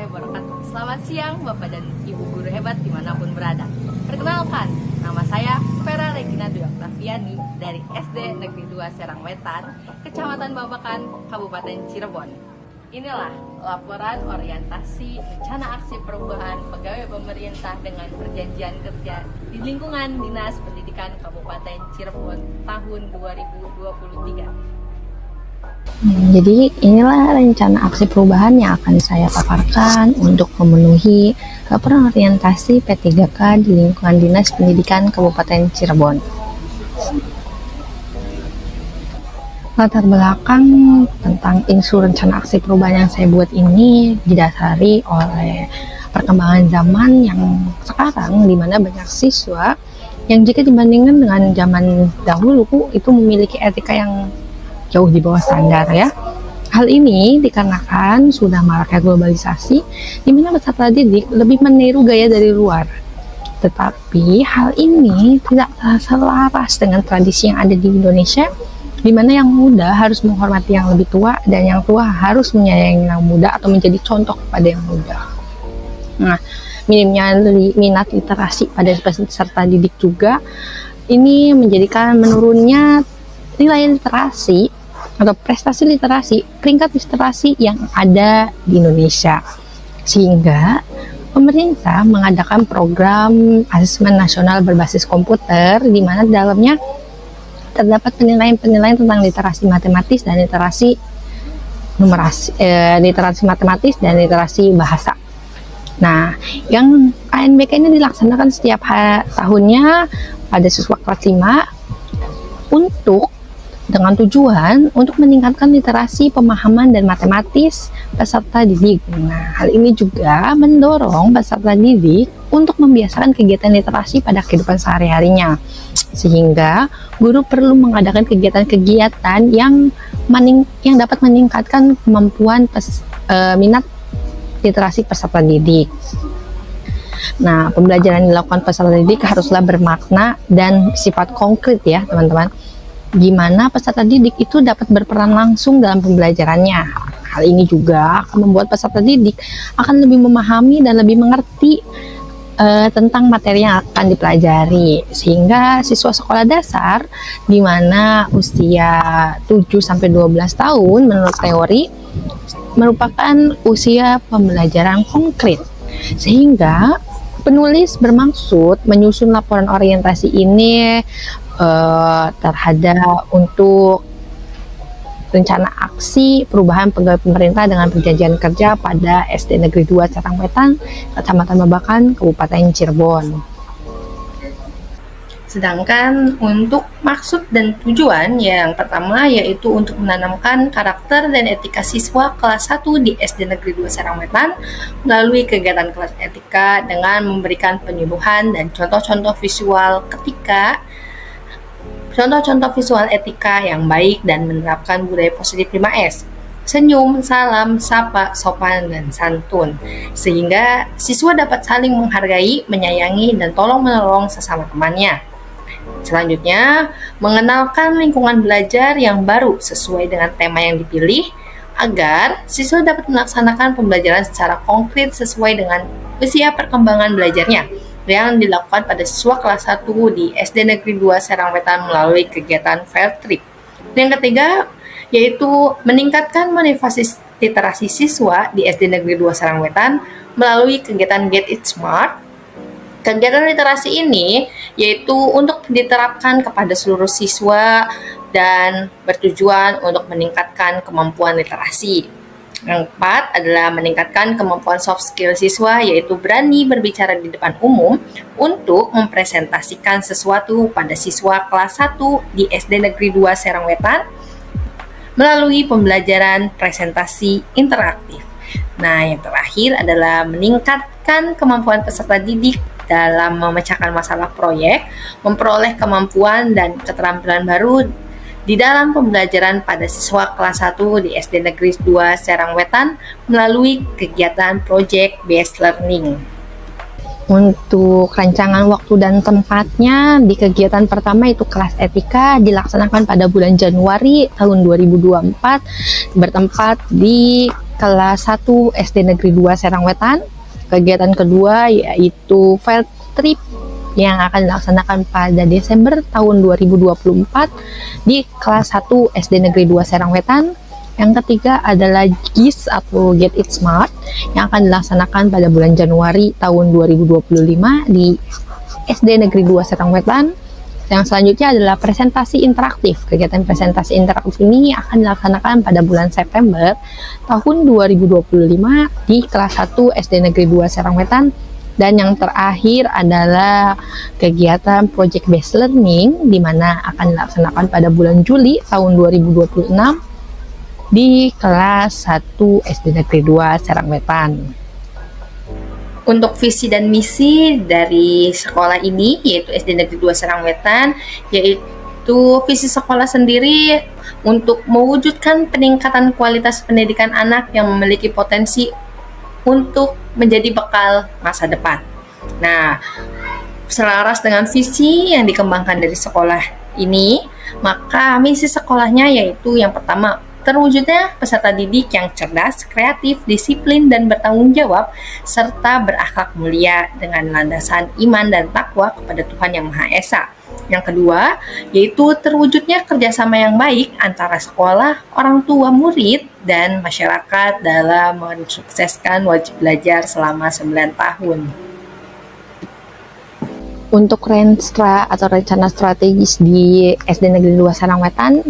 warahmatullahi wabarakatuh. Selamat siang Bapak dan Ibu guru hebat dimanapun berada. Perkenalkan, nama saya Vera Regina Dwi Oktaviani dari SD Negeri 2 Serang Wetan, Kecamatan Babakan, Kabupaten Cirebon. Inilah laporan orientasi rencana aksi perubahan pegawai pemerintah dengan perjanjian kerja di lingkungan Dinas Pendidikan Kabupaten Cirebon tahun 2023. Jadi inilah rencana aksi perubahan yang akan saya paparkan untuk memenuhi laporan orientasi P3K di lingkungan Dinas Pendidikan Kabupaten Cirebon. Latar belakang tentang isu rencana aksi perubahan yang saya buat ini didasari oleh perkembangan zaman yang sekarang, di mana banyak siswa yang jika dibandingkan dengan zaman dahulu itu memiliki etika yang jauh di bawah standar ya. Hal ini dikarenakan sudah maraknya globalisasi, di mana peserta didik lebih meniru gaya dari luar. Tetapi hal ini tidak selaras dengan tradisi yang ada di Indonesia, di mana yang muda harus menghormati yang lebih tua dan yang tua harus menyayangi yang muda atau menjadi contoh kepada yang muda. Nah, minimnya minat literasi pada peserta didik juga ini menjadikan menurunnya nilai literasi atau prestasi literasi, peringkat literasi yang ada di Indonesia, sehingga pemerintah mengadakan program asesmen nasional berbasis komputer, di mana dalamnya terdapat penilaian-penilaian tentang literasi matematis dan literasi numerasi, literasi matematis dan literasi bahasa. Nah, yang ANBK ini dilaksanakan setiap tahunnya pada siswa kelas 5 dengan tujuan untuk meningkatkan literasi, pemahaman, dan matematis peserta didik. Nah, hal ini juga mendorong peserta didik untuk membiasakan kegiatan literasi pada kehidupan sehari-harinya, sehingga guru perlu mengadakan kegiatan-kegiatan yang dapat meningkatkan kemampuan minat literasi peserta didik. Nah, pembelajaran yang dilakukan peserta didik haruslah bermakna dan sifat konkret ya teman-teman, gimana peserta didik itu dapat berperan langsung dalam pembelajarannya. Hal ini juga akan membuat peserta didik akan lebih memahami dan lebih mengerti tentang materi yang akan dipelajari, sehingga siswa sekolah dasar di mana usia 7-12 tahun menurut teori merupakan usia pembelajaran konkret, sehingga penulis bermaksud menyusun laporan orientasi ini terhadap untuk rencana aksi perubahan pegawai pemerintah dengan perjanjian kerja pada SD Negeri 2 Serang Wetan, Kecamatan Babakan, Kabupaten Cirebon. Sedangkan untuk maksud dan tujuan yang pertama yaitu untuk menanamkan karakter dan etika siswa kelas 1 di SD Negeri 2 Serang Wetan melalui kegiatan kelas etika dengan memberikan penyuluhan dan contoh-contoh visual etika yang baik dan menerapkan budaya positif 5S, senyum, salam, sapa, sopan, dan santun, sehingga siswa dapat saling menghargai, menyayangi, dan tolong-menolong sesama temannya. Selanjutnya, mengenalkan lingkungan belajar yang baru sesuai dengan tema yang dipilih, agar siswa dapat melaksanakan pembelajaran secara konkret sesuai dengan usia perkembangan belajarnya, yang dilakukan pada siswa kelas 1 di SD Negeri 2 Serang Wetan melalui kegiatan field trip. Yang ketiga, yaitu meningkatkan motivasi literasi siswa di SD Negeri 2 Serang Wetan melalui kegiatan Get It Smart. Kegiatan literasi ini yaitu untuk diterapkan kepada seluruh siswa dan bertujuan untuk meningkatkan kemampuan literasi. Yang keempat adalah meningkatkan kemampuan soft skill siswa, yaitu berani berbicara di depan umum untuk mempresentasikan sesuatu pada siswa kelas 1 di SD Negeri 2 Serang Wetan melalui pembelajaran presentasi interaktif. Nah, yang terakhir adalah meningkatkan kemampuan peserta didik dalam memecahkan masalah proyek, memperoleh kemampuan dan keterampilan baru di dalam pembelajaran pada siswa kelas 1 di SD Negeri 2 Serang Wetan melalui kegiatan Project Based Learning. Untuk rancangan waktu dan tempatnya, di kegiatan pertama itu kelas etika dilaksanakan pada bulan Januari tahun 2024 bertempat di kelas 1 SD Negeri 2 Serang Wetan. Kegiatan kedua yaitu field trip yang akan dilaksanakan pada Desember tahun 2024 di kelas 1 SD Negeri 2 Serang Wetan. Yang ketiga adalah GIS atau Get It Smart yang akan dilaksanakan pada bulan Januari tahun 2025 di SD Negeri 2 Serang Wetan. Yang selanjutnya adalah presentasi interaktif. Kegiatan presentasi interaktif ini akan dilaksanakan pada bulan September tahun 2025 di kelas 1 SD Negeri 2 Serang Wetan. Dan yang terakhir adalah kegiatan Project Based Learning di mana akan dilaksanakan pada bulan Juli tahun 2026 di kelas 1 SD Negeri 2 Serang Wetan. Untuk visi dan misi dari sekolah ini yaitu SD Negeri 2 Serang Wetan, yaitu visi sekolah sendiri untuk mewujudkan peningkatan kualitas pendidikan anak yang memiliki potensi untuk menjadi bekal masa depan. Nah, selaras dengan visi yang dikembangkan dari sekolah ini, maka misi sekolahnya yaitu yang pertama, terwujudnya peserta didik yang cerdas, kreatif, disiplin, dan bertanggung jawab, serta berakhlak mulia dengan landasan iman dan takwa kepada Tuhan Yang Maha Esa. Yang kedua, yaitu terwujudnya kerjasama yang baik antara sekolah, orang tua murid, dan masyarakat dalam mensukseskan wajib belajar selama 9 tahun. Untuk Renstra atau rencana strategis di SD Negeri 2 Serang Wetan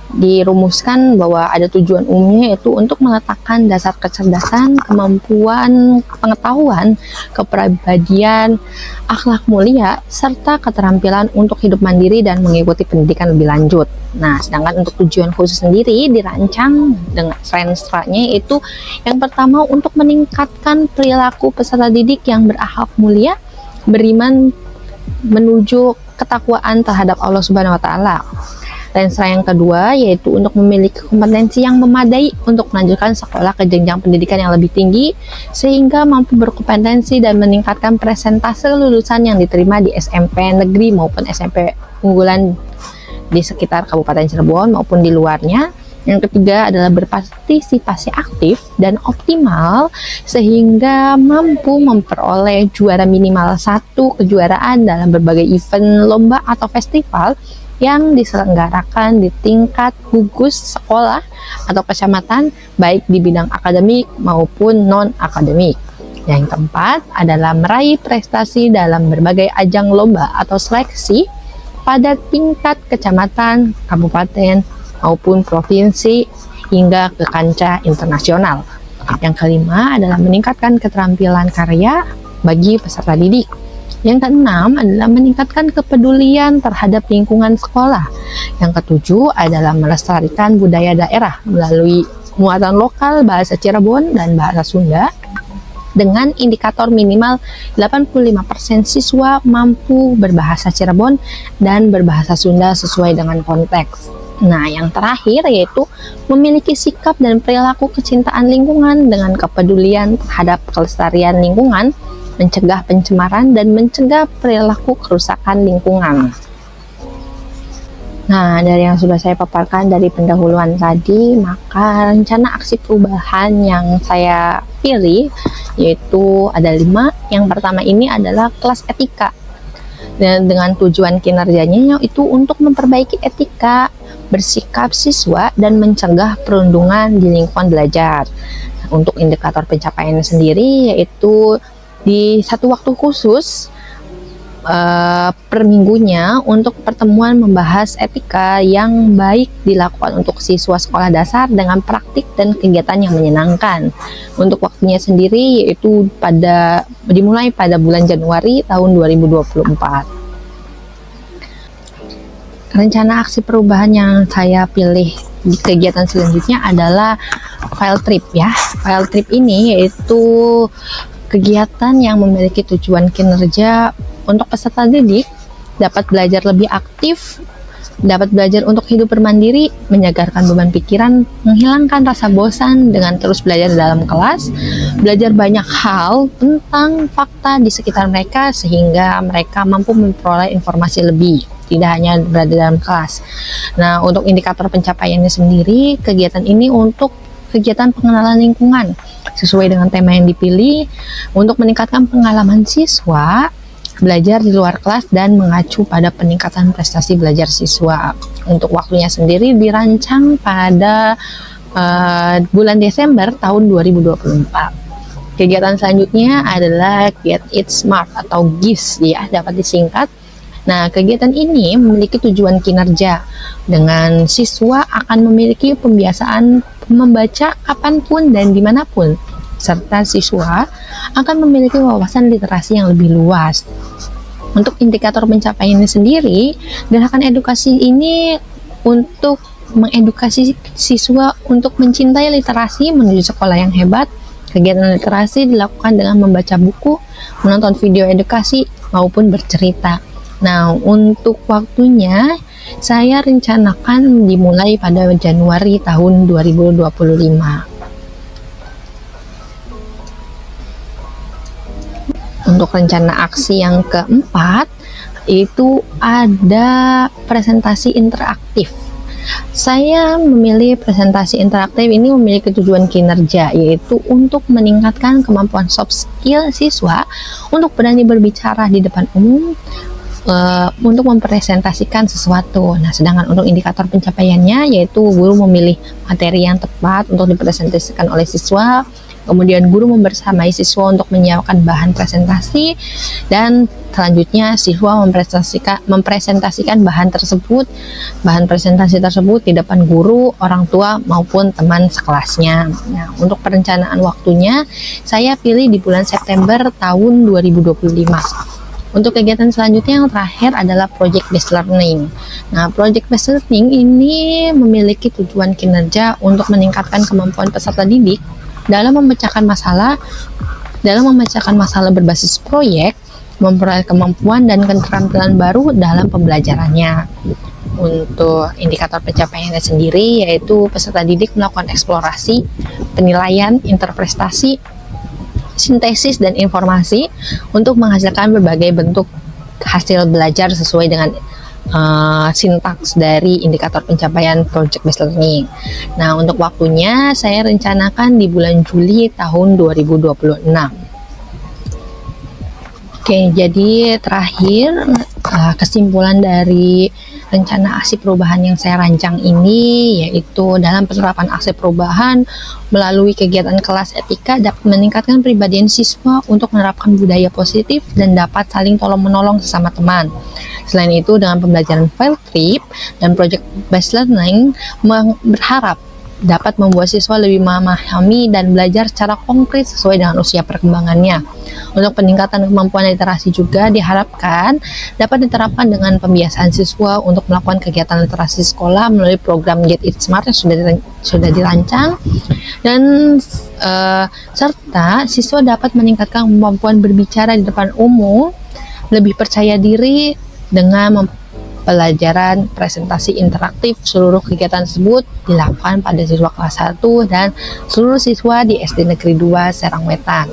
dirumuskan bahwa ada tujuan umumnya yaitu untuk meletakkan dasar kecerdasan, kemampuan, pengetahuan, kepribadian, akhlak mulia, serta keterampilan untuk hidup mandiri dan mengikuti pendidikan lebih lanjut. Nah, sedangkan untuk tujuan khusus sendiri dirancang dengan Renstra-nya yaitu yang pertama untuk meningkatkan perilaku peserta didik yang berakhlak mulia, beriman, menuju ketakwaan terhadap Allah Subhanahu wa Ta'ala. Renstra yang kedua yaitu untuk memiliki kompetensi yang memadai untuk melanjutkan sekolah ke jenjang pendidikan yang lebih tinggi sehingga mampu berkompetensi dan meningkatkan presentase lulusan yang diterima di SMP negeri maupun SMP unggulan di sekitar Kabupaten Cirebon maupun di luarnya. Yang ketiga adalah berpartisipasi aktif dan optimal sehingga mampu memperoleh juara minimal 1 kejuaraan dalam berbagai event, lomba atau festival yang diselenggarakan di tingkat gugus sekolah atau kecamatan baik di bidang akademik maupun non-akademik. Yang keempat adalah meraih prestasi dalam berbagai ajang lomba atau seleksi pada tingkat kecamatan, kabupaten, maupun provinsi hingga ke kancah internasional. Yang kelima adalah meningkatkan keterampilan karya bagi peserta didik. Yang keenam adalah meningkatkan kepedulian terhadap lingkungan sekolah. Yang ketujuh adalah melestarikan budaya daerah melalui muatan lokal bahasa Cirebon dan bahasa Sunda dengan indikator minimal 85% siswa mampu berbahasa Cirebon dan berbahasa Sunda sesuai dengan konteks. Nah, yang terakhir yaitu memiliki sikap dan perilaku kecintaan lingkungan dengan kepedulian terhadap kelestarian lingkungan, mencegah pencemaran, dan mencegah perilaku kerusakan lingkungan. Nah, dari yang sudah saya paparkan dari pendahuluan tadi, maka rencana aksi perubahan yang saya pilih yaitu ada 5. Yang pertama ini adalah kelas etika. Dan dengan tujuan kinerjanya yaitu untuk memperbaiki etika bersikap siswa dan mencegah perundungan di lingkungan belajar. Untuk indikator pencapaian sendiri yaitu di satu waktu khusus per minggunya untuk pertemuan membahas etika yang baik dilakukan untuk siswa sekolah dasar dengan praktik dan kegiatan yang menyenangkan. Untuk waktunya sendiri yaitu dimulai pada bulan Januari tahun 2024. Rencana aksi perubahan yang saya pilih di kegiatan selanjutnya adalah field trip ya. Field trip ini yaitu kegiatan yang memiliki tujuan kinerja untuk peserta didik dapat belajar lebih aktif, dapat belajar untuk hidup bermandiri, menyegarkan beban pikiran, menghilangkan rasa bosan dengan terus belajar dalam kelas, belajar banyak hal tentang fakta di sekitar mereka sehingga mereka mampu memperoleh informasi lebih, tidak hanya berada dalam kelas. Nah, untuk indikator pencapaiannya sendiri, kegiatan ini untuk kegiatan pengenalan lingkungan sesuai dengan tema yang dipilih untuk meningkatkan pengalaman siswa belajar di luar kelas dan mengacu pada peningkatan prestasi belajar siswa. Untuk waktunya sendiri dirancang pada bulan Desember tahun 2024. Kegiatan selanjutnya adalah Get It Smart atau GIS ya, dapat disingkat. Nah, kegiatan ini memiliki tujuan kinerja dengan siswa akan memiliki pembiasaan membaca kapanpun dan dimanapun, serta siswa akan memiliki wawasan literasi yang lebih luas. Untuk indikator pencapaian ini sendiri, gerakan edukasi ini untuk mengedukasi siswa untuk mencintai literasi menuju sekolah yang hebat. Kegiatan literasi dilakukan dengan membaca buku, menonton video edukasi, maupun bercerita. Nah, untuk waktunya saya rencanakan dimulai pada Januari tahun 2025. Untuk rencana aksi yang keempat, itu ada presentasi interaktif. Saya memilih presentasi interaktif ini memiliki tujuan kinerja, yaitu untuk meningkatkan kemampuan soft skill siswa untuk berani berbicara di depan umum untuk mempresentasikan sesuatu. Nah, sedangkan untuk indikator pencapaiannya yaitu guru memilih materi yang tepat untuk dipresentasikan oleh siswa, kemudian guru membersamai siswa untuk menyiapkan bahan presentasi, dan selanjutnya siswa mempresentasikan bahan presentasi tersebut di depan guru, orang tua, maupun teman sekelasnya. Nah, untuk perencanaan waktunya, saya pilih di bulan September tahun 2025. Untuk kegiatan selanjutnya yang terakhir adalah Project Based Learning. Nah, Project Based Learning ini memiliki tujuan kinerja untuk meningkatkan kemampuan peserta didik dalam memecahkan masalah berbasis proyek, memperoleh kemampuan dan keterampilan baru dalam pembelajarannya. Untuk indikator pencapaiannya sendiri yaitu peserta didik melakukan eksplorasi, penilaian, interpretasi, sintesis, dan informasi untuk menghasilkan berbagai bentuk hasil belajar sesuai dengan sintaks dari indikator pencapaian Project Based Learning. Nah, untuk waktunya saya rencanakan di bulan Juli tahun 2026. Oke, jadi terakhir kesimpulan dari rencana aksi perubahan yang saya rancang ini yaitu dalam penerapan aksi perubahan melalui kegiatan kelas etika dapat meningkatkan kepribadian siswa untuk menerapkan budaya positif dan dapat saling tolong-menolong sesama teman. Selain itu, dengan pembelajaran field trip dan project based learning berharap dapat membuat siswa lebih memahami dan belajar secara konkret sesuai dengan usia perkembangannya. Untuk peningkatan kemampuan literasi juga diharapkan dapat diterapkan dengan pembiasaan siswa untuk melakukan kegiatan literasi sekolah melalui program Get It Smart yang sudah dirancang, dan serta siswa dapat meningkatkan kemampuan berbicara di depan umum, lebih percaya diri dengan pelajaran presentasi interaktif. Seluruh kegiatan tersebut dilakukan pada siswa kelas 1 dan seluruh siswa di SD Negeri 2 Serang Wetan.